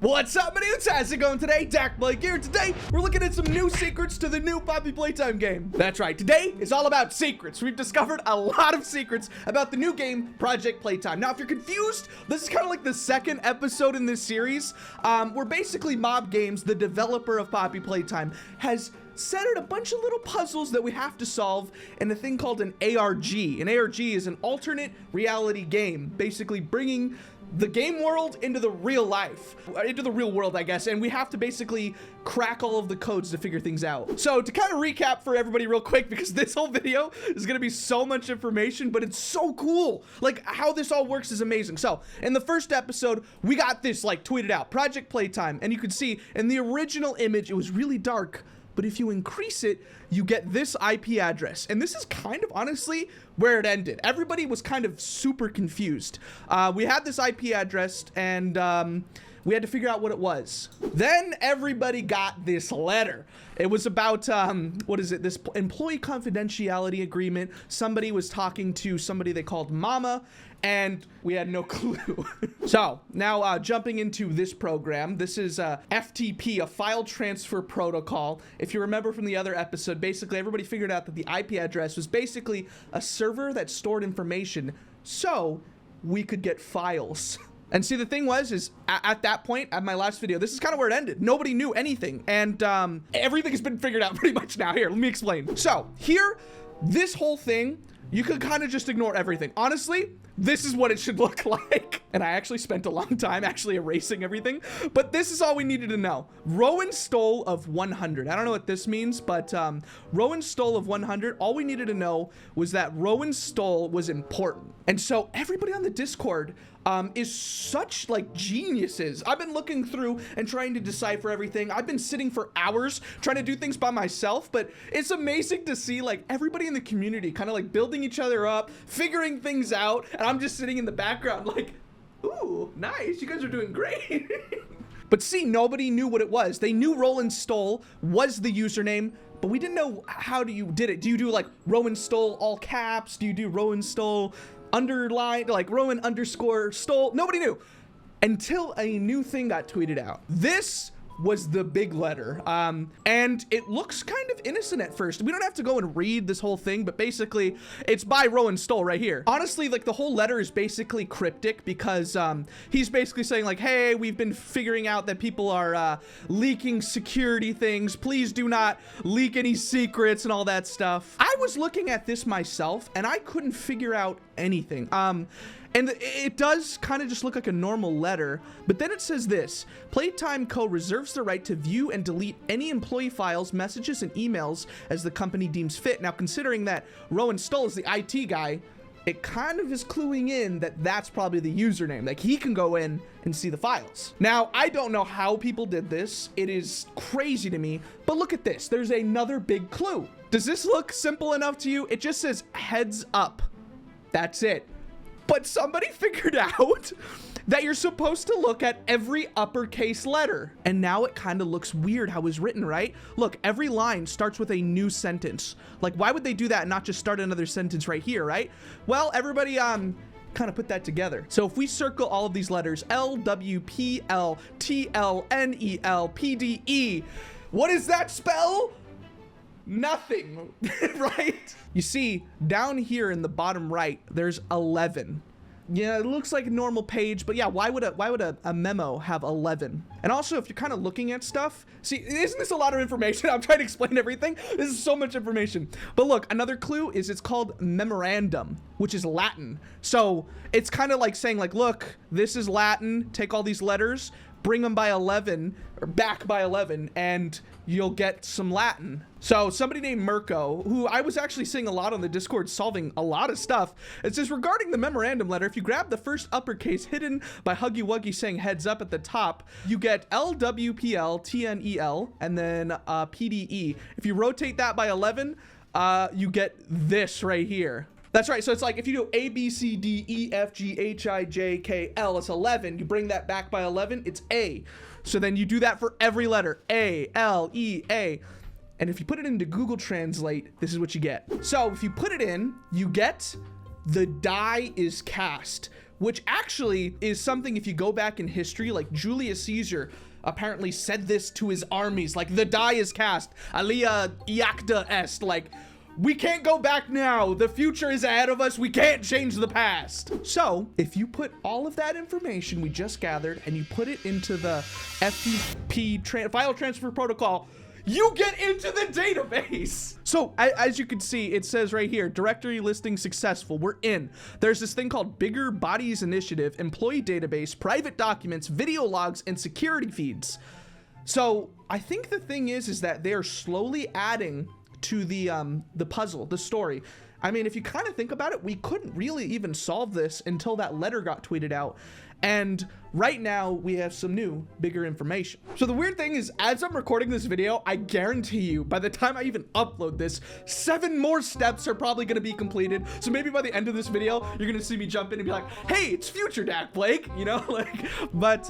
What's up, my dudes? How's it going today? dakblake here. Today, we're looking at some new secrets to the new Poppy Playtime game. That's right, today is all about secrets. We've discovered a lot of secrets about the new game, Project Playtime. Now, if you're confused, this is kind of like the second episode in this series, where basically Mob Games, the developer of Poppy Playtime, has set out a bunch of little puzzles that we have to solve in a thing called an ARG. An ARG is an alternate reality game, basically bringing the game world into the real life, into the real world, I guess, and we have to basically crack all of the codes to figure things out. So to kind of recap for everybody real quick, because this whole video is gonna be so much information, but it's so cool. Like, how this all works is amazing. So in the first episode, we got this like tweeted out, Project Playtime, and you can see in the original image, it was really dark, but if you increase it, you get this IP address. And this is kind of honestly where it ended. Everybody was kind of super confused. We had this IP address and we had to figure out what it was. Then everybody got this letter. It was about, what is it? This employee confidentiality agreement. Somebody was talking to somebody they called Mama, and we had no clue. So now jumping into this program, this is FTP, a file transfer protocol. If you remember from the other episode, basically everybody figured out that the IP address was basically a server that stored information so we could get files. And see, the thing was, is at that point, at my last video, this is kind of where it ended. Nobody knew anything. And everything has been figured out pretty much now. Here, let me explain. So here, this whole thing, you could kind of just ignore everything. Honestly, this is what it should look like. And I actually spent a long time actually erasing everything, but this is all we needed to know. Rowan stole of 100. I don't know what this means, but Rowan stole of 100. All we needed to know was that Rowan stole was important. And so everybody on the Discord is such like geniuses. I've been looking through and trying to decipher everything. I've been sitting for hours trying to do things by myself, but it's amazing to see like everybody in the community kind of like building each other up, figuring things out, and I'm just sitting in the background like, ooh, nice, you guys are doing great. But see, nobody knew what it was. They knew Roland Stole was the username, but we didn't know how you did it. Do you do like Rowan Stole all caps? Do you do Rowan Stole underline, like Rowan underscore stole? Nobody knew until a new thing got tweeted out. This was the big letter, and it looks kind of innocent at first. We don't have to go and read this whole thing, but basically it's by Rowan Stoll right here. Honestly, like the whole letter is basically cryptic because he's basically saying like, hey, we've been figuring out that people are leaking security things. Please do not leak any secrets and all that stuff. I was looking at this myself and I couldn't figure out anything. And it does kind of just look like a normal letter, but then it says this: Playtime Co. reserves the right to view and delete any employee files, messages, and emails as the company deems fit. Now, considering that Rowan Stoll is the IT guy, it kind of is cluing in that that's probably the username. Like, he can go in and see the files. Now, I don't know how people did this. It is crazy to me, but look at this. There's another big clue. Does this look simple enough to you? It just says heads up. That's it. But somebody figured out that you're supposed to look at every uppercase letter. And now it kind of looks weird how it's written, right? Look, every line starts with a new sentence. Like, why would they do that and not just start another sentence right here, right? Well, everybody kind of put that together. So if we circle all of these letters, L, W, P, L, T, L, N, E, L, P, D, E, what does that spell? Nothing, right? You see, down here in the bottom right, there's 11. Yeah, it looks like a normal page, but yeah, why would a memo have 11? And also, if you're kind of looking at stuff, see, isn't this a lot of information? I'm trying to explain everything. This is so much information. But look, another clue is it's called memorandum, which is Latin. So it's kind of like saying like, look, this is Latin, take all these letters, bring them by 11 or back by 11 and you'll get some Latin. So somebody named Mirko, who I was actually seeing a lot on the Discord solving a lot of stuff, it says regarding the memorandum letter, if you grab the first uppercase hidden by Huggy Wuggy saying heads up at the top, you get LWPL, TNEL, and then PDE. If you rotate that by 11, you get this right here. That's right. So it's like if you do A, B, C, D, E, F, G, H, I, J, K, L, it's 11. You bring that back by 11, it's A. So then you do that for every letter. A, L, E, A. And if you put it into Google Translate, this is what you get. So if you put it in, you get the die is cast, which actually is something, if you go back in history, like Julius Caesar apparently said this to his armies, like, the die is cast, alia iacta est, like, we can't go back now. The future is ahead of us. We can't change the past. So if you put all of that information we just gathered and you put it into the FTP file transfer protocol, you get into the database. So as you can see, it says right here, directory listing successful. We're in. There's this thing called Bigger Bodies Initiative, employee database, private documents, video logs, and security feeds. So I think the thing is that they are slowly adding to the puzzle, the story. I mean, if you kind of think about it, we couldn't really even solve this until that letter got tweeted out. And right now we have some new, bigger information. So the weird thing is, as I'm recording this video, I guarantee you, by the time I even upload this, 7 more steps are probably gonna be completed. So maybe by the end of this video, you're gonna see me jump in and be like, hey, it's future dakblake, you know, like, but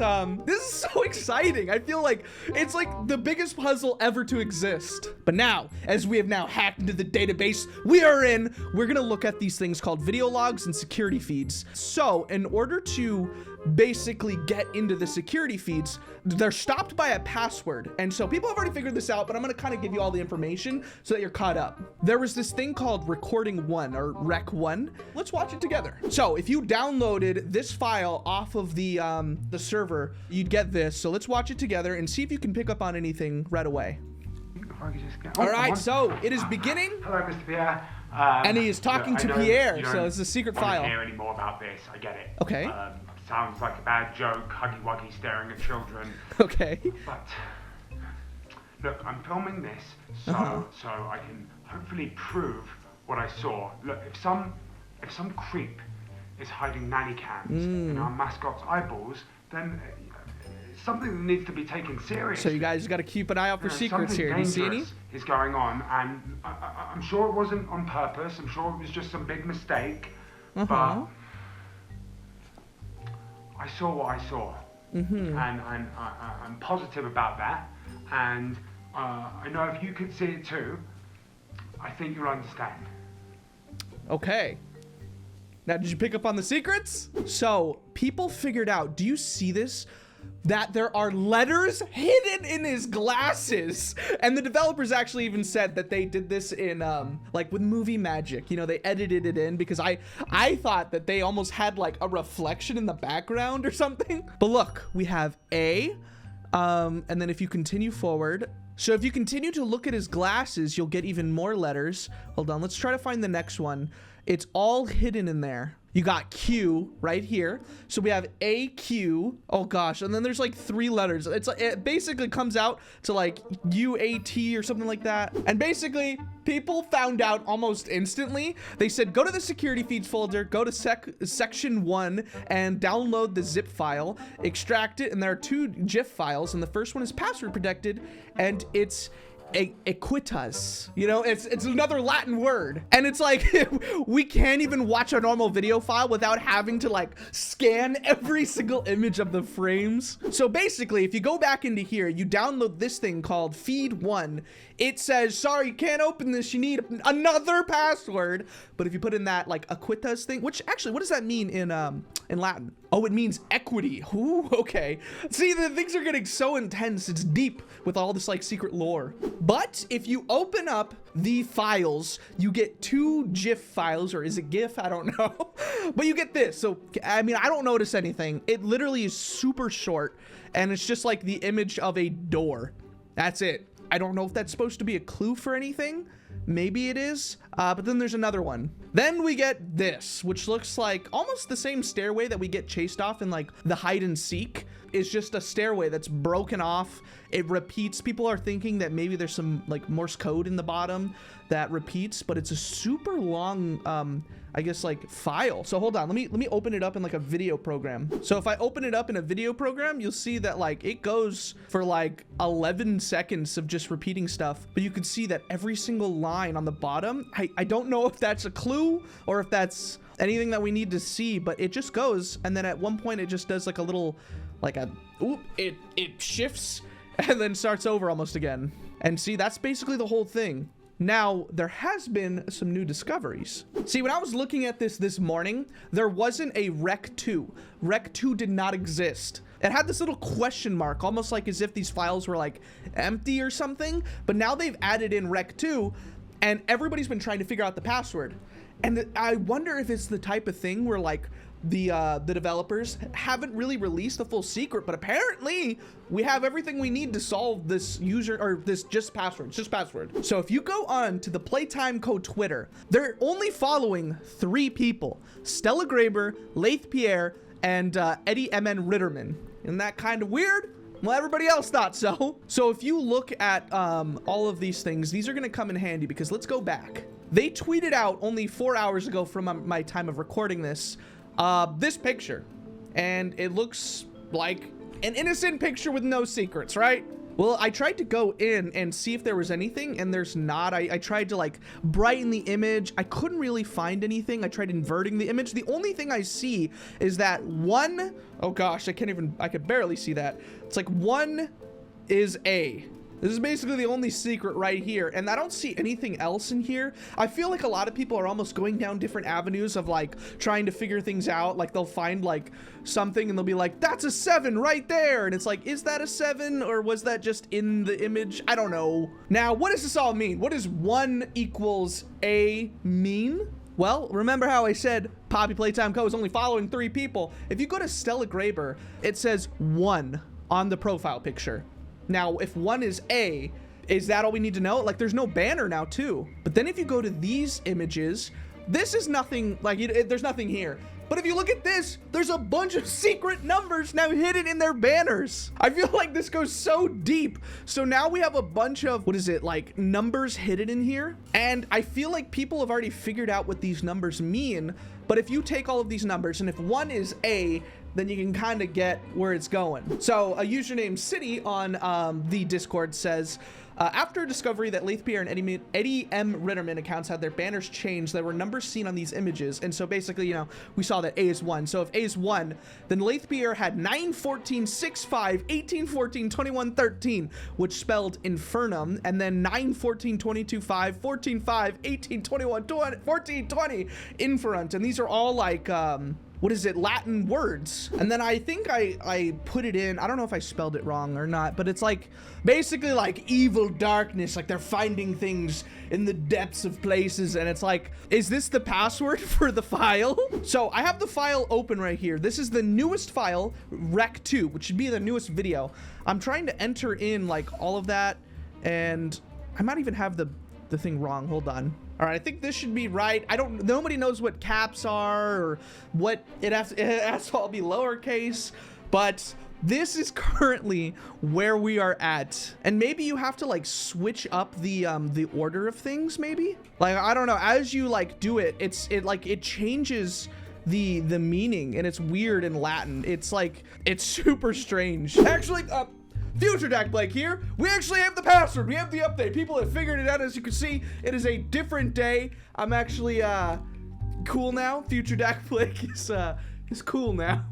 this is so exciting. I feel like it's like the biggest puzzle ever to exist. But now, as we have now hacked into the database, we're gonna look at these things called video logs and security feeds. So in order to basically get into the security feeds, they're stopped by a password. And so people have already figured this out, but I'm gonna kind of give you all the information so that you're caught up. There was this thing called recording 1 or rec 1. Let's watch it together. So if you downloaded this file off of the server, you'd get this. So let's watch it together and see if you can pick up on anything right away. All right, so it is beginning. Hello, Mr. Pierre. And he is talking to Pierre, so it's a secret file. I don't hear any more about this. I get it. Okay. Sounds like a bad joke, huggy wuggy staring at children. Okay. But look, I'm filming this so I can hopefully prove what I saw. Look, if some creep is hiding nanny cams in our mascot's eyeballs, then it's something that needs to be taken seriously. So you guys got to keep an eye out for secrets here. Do you see any? Is going on, and I'm sure it wasn't on purpose. I'm sure it was just some big mistake. But I saw what I saw, and I'm positive about that. And I know if you could see it too, I think you'll understand. Okay. Now, did you pick up on the secrets? So people figured out, do you see this? That there are letters hidden in his glasses. And the developers actually even said that they did this in like with movie magic, you know, they edited it in, because I thought that they almost had like a reflection in the background or something. But look, we have A, and then if you continue forward, so if you continue to look at his glasses, you'll get even more letters. Hold on, let's try to find the next one. It's all hidden in there. You got Q right here. So we have AQ. Oh gosh. And then there's like 3 letters. It basically comes out to like UAT or something like that. And basically people found out almost instantly. They said, go to the security feeds folder, go to section 1 and download the zip file, extract it. And there are 2 GIF files. And the first one is password protected and it's equitas, you know, it's another Latin word, and it's like we can't even watch a normal video file without having to like scan every single image of the frames. So basically, if you go back into here, you download this thing called feed 1. It says, sorry, you can't open this, you need another password. But if you put in that like equitas thing, which actually, what does that mean in Latin? Oh, it means equity. Ooh, okay. See, the things are getting so intense. It's deep with all this like secret lore. But if you open up the files, you get 2 GIF files, or is it GIF? I don't know. But you get this. So, I mean, I don't notice anything. It literally is super short, and it's just like the image of a door. That's it. I don't know if that's supposed to be a clue for anything. Maybe it is, but then there's another one. Then we get this, which looks like almost the same stairway that we get chased off in like the hide and seek. It's just a stairway that's broken off. It repeats. People are thinking that maybe there's some like Morse code in the bottom that repeats, but it's a super long, I guess like file. So hold on, let me open it up in like a video program. So if I open it up in a video program, you'll see that like it goes for like 11 seconds of just repeating stuff, but you can see that every single line on the bottom, I don't know if that's a clue or if that's anything that we need to see, but it just goes, and then at one point it just does like a little, like a, oop, it shifts and then starts over almost again. And see, that's basically the whole thing. Now, there has been some new discoveries. See, when I was looking at this morning, there wasn't a Rec 2. Rec 2 did not exist. It had this little question mark, almost like as if these files were like empty or something. But now they've added in Rec 2, and everybody's been trying to figure out the password. And I wonder if it's the type of thing where like the developers haven't really released the full secret, but apparently we have everything we need to solve this user or this just password. So if you go on to the Playtime Co Twitter, they're only following 3 people: Stella Graber, Laith Pierre, and Eddie MN Ritterman. Isn't that kind of weird? Well, everybody else thought so. So if you look at all of these things, these are gonna come in handy because let's go back. They tweeted out only 4 hours ago from my time of recording this picture, and it looks like an innocent picture with no secrets, right? Well, I tried to go in and see if there was anything, and there's not. I tried to like brighten the image. I couldn't really find anything. I tried inverting the image. The only thing I see is that one, oh gosh, I could barely see that. It's like one is A. This is basically the only secret right here, and I don't see anything else in here. I feel like a lot of people are almost going down different avenues of like trying to figure things out. Like they'll find like something and they'll be like, that's a 7 right there. And it's like, is that a 7 or was that just in the image? I don't know. Now, what does this all mean? What does 1 equals A mean? Well, remember how I said Poppy Playtime Co is only following 3 people? If you go to Stella Graber, it says 1 on the profile picture. Now, if 1 is A, is that all we need to know? Like, there's no banner now, too. But then if you go to these images, this is nothing, like, there's nothing here. But if you look at this, there's a bunch of secret numbers now hidden in their banners. I feel like this goes so deep. So now we have a bunch of, what is it, like, numbers hidden in here? And I feel like people have already figured out what these numbers mean. But if you take all of these numbers, and if 1 is A, then you can kind of get where it's going. So a user named City on the Discord says, after discovery that Laith Pierre and Eddie M. Ritterman accounts had their banners changed, there were numbers seen on these images. And so basically, you know, we saw that A is 1. So if A is 1, then Laith Pierre had 9, 14, 6, 5, 18, 14, 21, 13, which spelled infernum, and then 9, 14, 22, 5, 14, 5, 18, 21, 20, 14, 20, inferent. And these are all like, what is it, Latin words. And then I think I put it in, I don't know if I spelled it wrong or not, but it's like basically like evil darkness, like they're finding things in the depths of places. And it's like, is this the password for the file? So I have the file open right here. This is the newest file, Rec 2, which should be the newest video. I'm trying to enter in like all of that, and I might even have the thing wrong. Hold on. All right, I think this should be right. Nobody knows what caps are or what it has to all be lowercase, but this is currently where we are at. And maybe you have to like switch up the order of things, maybe? Like, I don't know, as you like do it, it changes the meaning, and it's weird in Latin. It's like, it's super strange. Actually, Future dakblake here. We actually have the password. We have the update. People have figured it out. As you can see, it is a different day. I'm actually cool now. Future dakblake is cool now.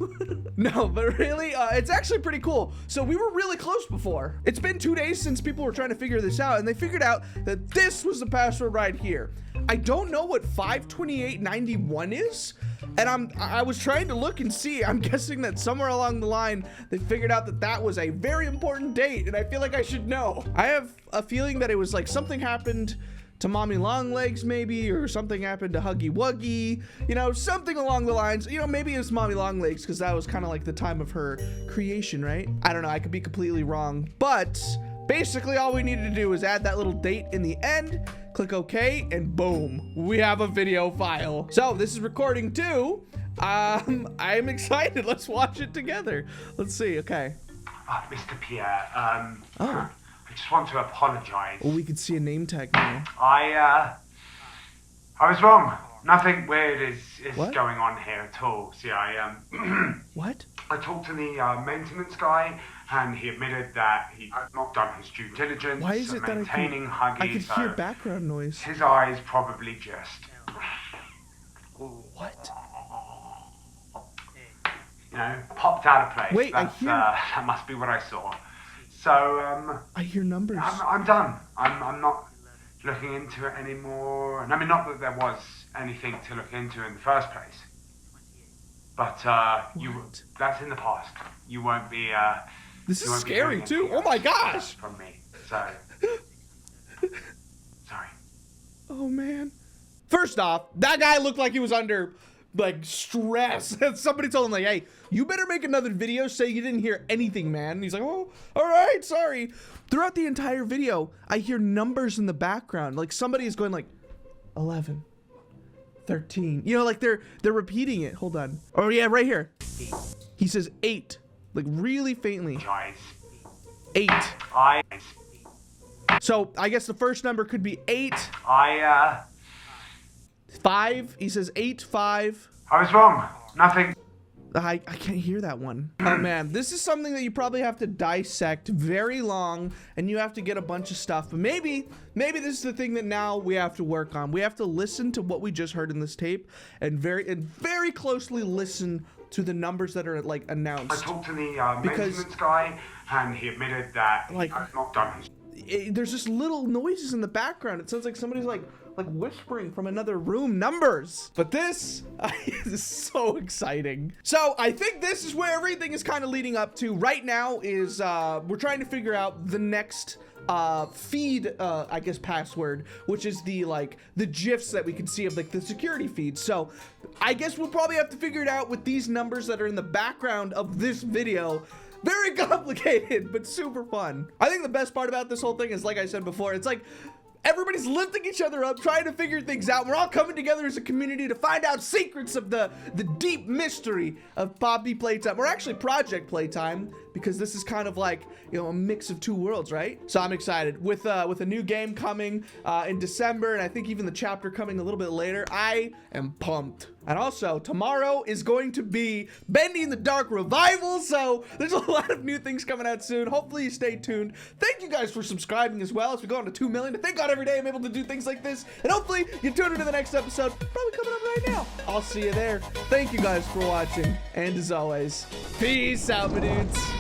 No, but really, it's actually pretty cool. So we were really close before. It's been 2 days since people were trying to figure this out, and they figured out that this was the password right here. I don't know what 52891 is, and I was trying to look and see. I'm guessing that somewhere along the line they figured out that that was a very important date, and I feel like I should know. I have a feeling that it was like something happened to Mommy Longlegs maybe, or something happened to Huggy Wuggy, you know, something along the lines, you know, maybe it's Mommy Longlegs because that was kind of like the time of her creation, right? I don't know, I could be completely wrong, but basically all we needed to do is add that little date in the end, click OK, and boom, we have a video file. So this is recording too. I'm excited. Let's watch it together. Let's see. Okay. Mr. Pierre, I just want to apologize. Oh, we could see a name tag now. I was wrong. Nothing weird is What? going on here at all. See, What? I talked to the maintenance guy, and he admitted that he had not done his due diligence. Why is it that maintaining I Huggy, could so hear background noise? his eyes probably just, What? you know, popped out of place. Wait, That's, that must be what I saw. So, I hear numbers. I'm done. I'm not looking into it anymore. And I mean, not that there was anything to look into in the first place, but that's in the past. You won't be. This is scary too. Oh my gosh! From me, so sorry. Oh man. First off, that guy looked like he was under like stress. Somebody told him like, hey, you better make another video saying you didn't hear anything, man. And he's like, oh, all right, sorry. Throughout the entire video, I hear numbers in the background. Like somebody is going like 11, 13. You know, like they're repeating it. Hold on. Oh yeah, right here. He says 8, like really faintly. Guys. 8. So I guess the first number could be 8. 5. He says 8, 5. I was wrong. Nothing. I can't hear that one. Oh man, this is something that you probably have to dissect very long, and you have to get a bunch of stuff. But maybe this is the thing that now we have to work on. We have to listen to what we just heard in this tape, and very closely listen to the numbers that are like announced. I talked to the maintenance guy, and he admitted that like I've not done his. There's just little noises in the background. It sounds like somebody's like whispering from another room numbers. But this is so exciting. So I think this is where everything is kind of leading up to right now is we're trying to figure out the next feed, I guess password, which is the GIFs that we can see of like the security feed. So I guess we'll probably have to figure it out with these numbers that are in the background of this video. Very complicated, but super fun. I think the best part about this whole thing is, like I said before, it's like everybody's lifting each other up, trying to figure things out. We're all coming together as a community to find out secrets of the deep mystery of Poppy Playtime. Or actually Project Playtime, because this is kind of like, you know, a mix of two worlds, right? So I'm excited. With a new game coming in December, and I think even the chapter coming a little bit later, I am pumped. And also, tomorrow is going to be Bending the Dark Revival, so there's a lot of new things coming out soon. Hopefully you stay tuned. Thank you guys for subscribing as well as we go on to 2 million. Thank God every day I'm able to do things like this. And hopefully you tune into the next episode, probably coming up right now. I'll see you there. Thank you guys for watching. And as always, peace out, my dudes.